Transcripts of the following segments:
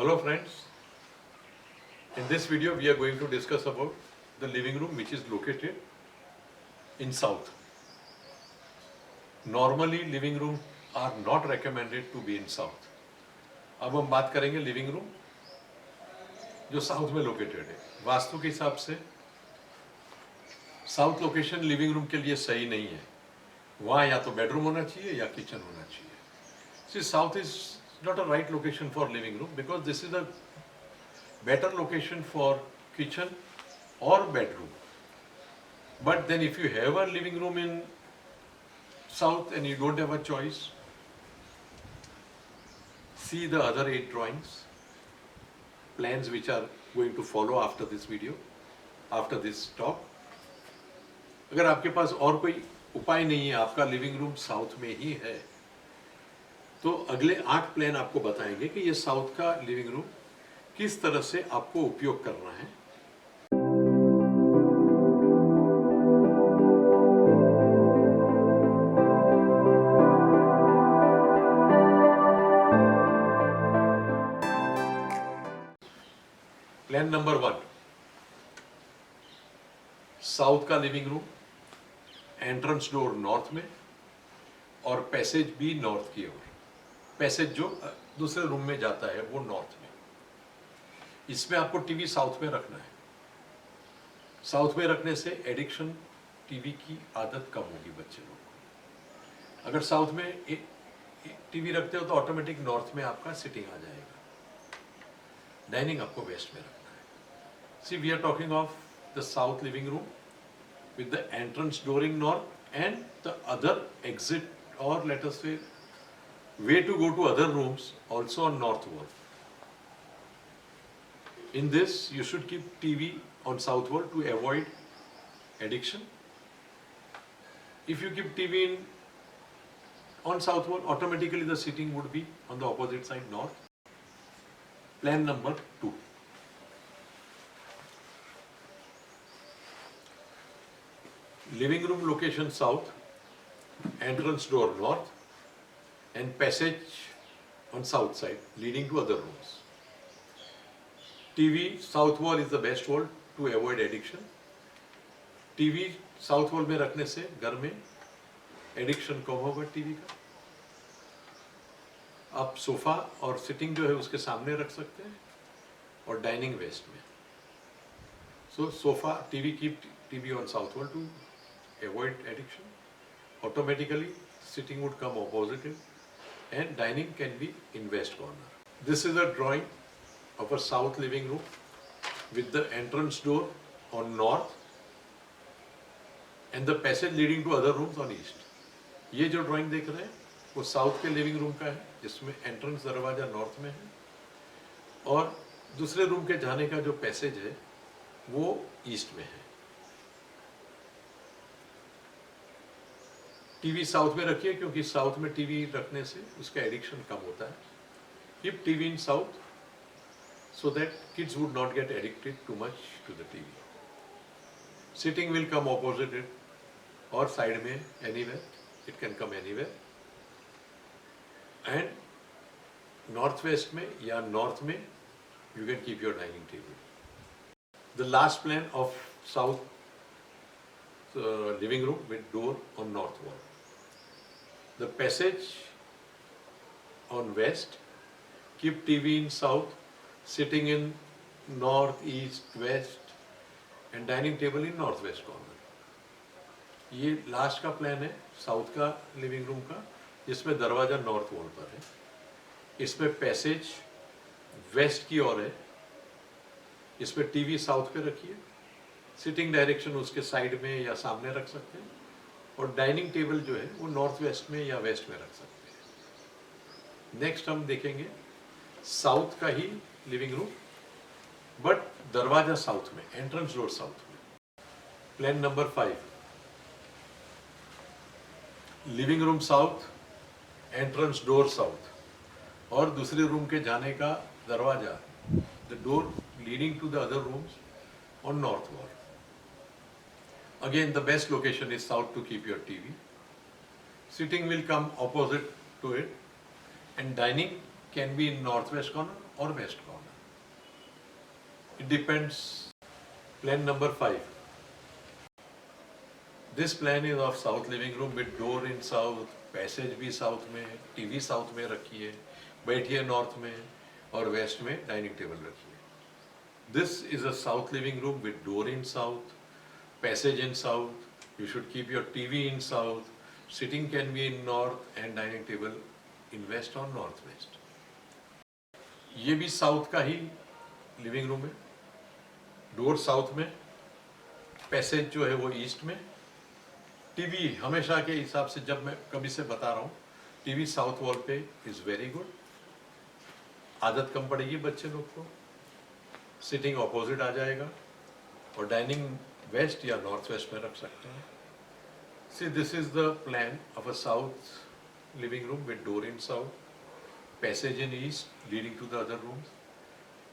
Hello friends, in this video we are going to discuss about the living room which is located in south. Normally living room are not recommended to be in south. अब हम बात करेंगे living room जो south में located है. वास्तु के हिसाब से साउथ लोकेशन लिविंग रूम के लिए सही नहीं है. वहाँ या तो बेडरूम होना चाहिए या किचन होना चाहिए. See, south is not a right location for living room because this is a better location for kitchen or bedroom. But then if you have a living room in south and you don't have a choice, see the other 8 drawings, plans which are going to follow after this video, after this talk. अगर आपके पास और कोई उपाय नहीं है, आपका living room south में ही है, तो अगले 8 प्लान आपको बताएंगे कि ये साउथ का लिविंग रूम किस तरह से आपको उपयोग करना है. प्लान नंबर 1, साउथ का living room, entrance door north में और पैसेज भी नॉर्थ की ओर. पैसेज जो दूसरे रूम में जाता है वो नॉर्थ में. इसमें आपको टीवी साउथ में रखना है. साउथ में रखने से एडिक्शन, टीवी की आदत कम होगी बच्चे लोगों को. अगर साउथ में टीवी रखते हो तो ऑटोमेटिक नॉर्थ में आपका सिटिंग आ जाएगा. डाइनिंग आपको वेस्ट में रखना है. See, we are talking of the south living room with the entrance door in north and the other exit, or let us say way to go to other rooms also on north wall. In this you should keep TV on south wall to avoid addiction. If you keep TV on south wall, automatically the sitting would be on the opposite side, north. Plan number 2. Living room location south, entrance door north, and passage on south side leading to other rooms. TV south wall is the best wall to avoid addiction. TV south wall में रखने से घर में addiction कम होगा TV का. आप sofa और सिटिंग जो है उसके सामने रख सकते हैं और डाइनिंग वेस्ट में. So sofa, TV, keep TV on south wall to avoid addiction. Automatically sitting would come opposite and dining can be in west corner. This is a drawing of a south living room with the entrance door on north and the passage leading to other rooms on east. ये जो drawing देख रहे हैं वो south के living room का है जिसमें एंट्रेंस दरवाजा नॉर्थ में है और दूसरे रूम के जाने का जो पैसेज है वो ईस्ट में है. टीवी साउथ में रखिए क्योंकि साउथ में टीवी रखने से उसका एडिक्शन कम होता है. Keep TV in south so that kids would not get addicted too much to the TV. Sitting will come opposite it or side में, anywhere. It can come anywhere. And northwest में या north में you can keep your dining table. The last plan of south living room with door on north wall. The passage on west, keep TV in south, sitting in north, east, west and dining table in northwest corner. ये last का plan है south का living room का जिसमें दरवाजा north wall पर है. इसमें पैसेज वेस्ट की ओर है. इसमें टीवी साउथ पे रखिए. सिटिंग डायरेक्शन उसके साइड में या सामने रख सकते हैं और डाइनिंग टेबल जो है वो नॉर्थ वेस्ट में या वेस्ट में रख सकते हैं. नेक्स्ट हम देखेंगे साउथ का ही लिविंग रूम बट दरवाजा साउथ में, एंट्रेंस डोर साउथ में. Plan number 5, living room south, entrance door south और दूसरे रूम के जाने का दरवाजा, the door leading to the other rooms on north wall. Again, the best location is south to keep your TV. Sitting will come opposite to it and dining can be in northwest corner or west corner. It depends. Plan number 5. This plan is of south living room with door in south, passage भी south में, TV south में रखी है, बैठिए north में और west में dining table रखिए. This is a south living room with door in south, passage in south. You should keep your TV in south. Sitting can be in north and dining table in west or northwest. ये भी south का ही living room है. Door south में, passage जो है वो east में. टीवी हमेशा के हिसाब से जब मैं कभी से बता रहा हूँ, टीवी साउथ वॉल पे इज वेरी गुड. आदत कम पड़ेगी बच्चे लोग को. सिटिंग ऑपोजिट आ जाएगा और डाइनिंग वेस्ट या नॉर्थ वेस्ट में रख सकते हैं. See this is the plan of a south living room with door in south, passage in east leading to the other rooms.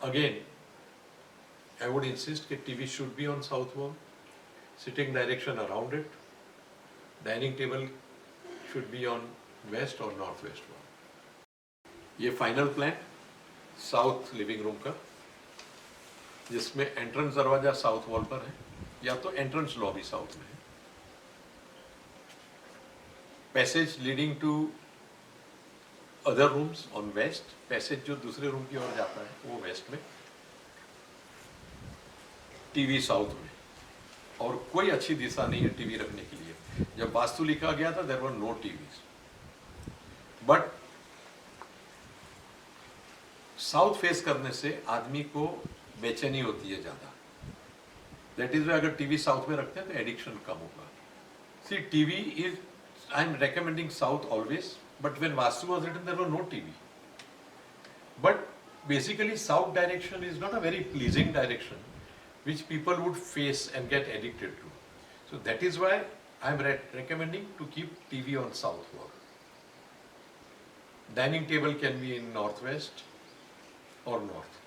Again I would insist that TV should be on south wall, sitting direction around it. Dining table should be on west or northwest wall. ये final plan south living room का, जिसमें entrance दरवाजा south wall पर है या तो entrance lobby south में है. Passage leading to other rooms on west. Passage जो दूसरे रूम की ओर जाता है वो वेस्ट में. टीवी साउथ में. और कोई अच्छी दिशा नहीं है टीवी रखने के लिए. जब वास्तु लिखा गया था there were no TVs. But south face करने से आदमी को बेचैनी होती है ज्यादा. दैट इज वाई अगर टीवी साउथ में रखते हैं तो एडिक्शन कम होगा. See TV is, I am recommending south always, but when Vastu was written there were no TV. But basically south direction is not a very pleasing direction which people would face and get addicted to. So that is why I am recommending to keep TV on south wall. Dining table can be in northwest or north.